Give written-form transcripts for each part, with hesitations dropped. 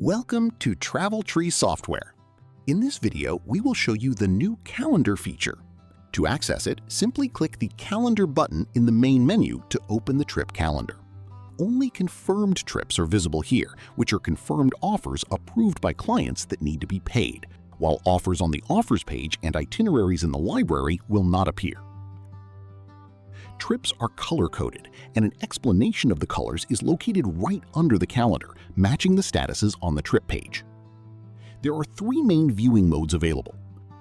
Welcome to TravelTree Software. In this video, we will show you the new Calendar feature. To access it, simply click the Calendar button in the main menu to open the trip calendar. Only confirmed trips are visible here, which are confirmed offers approved by clients that need to be paid, while offers on the Offers page and itineraries in the library will not appear. Trips are color-coded, and an explanation of the colors is located right under the calendar, matching the statuses on the trip page. There are three main viewing modes available.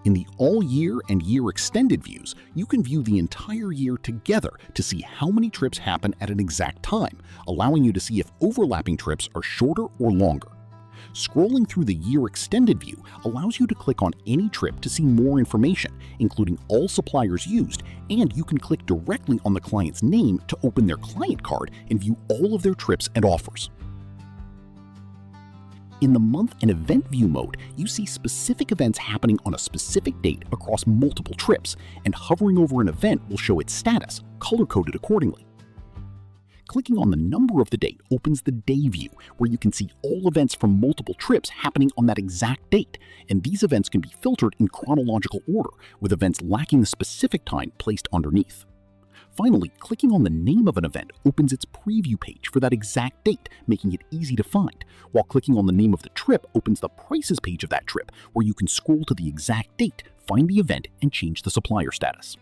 In the All Year and Year Extended views, you can view the entire year together to see how many trips happen at an exact time, allowing you to see if overlapping trips are shorter or longer. Scrolling through the Year Extended view allows you to click on any trip to see more information, including all suppliers used, and you can click directly on the client's name to open their client card and view all of their trips and offers. In the Month and Event view mode, you see specific events happening on a specific date across multiple trips, and hovering over an event will show its status, color-coded accordingly. Clicking on the number of the date opens the Day view, where you can see all events from multiple trips happening on that exact date, and these events can be filtered in chronological order, with events lacking the specific time placed underneath. Finally, clicking on the name of an event opens its preview page for that exact date, making it easy to find, while clicking on the name of the trip opens the prices page of that trip, where you can scroll to the exact date, find the event, and change the supplier status.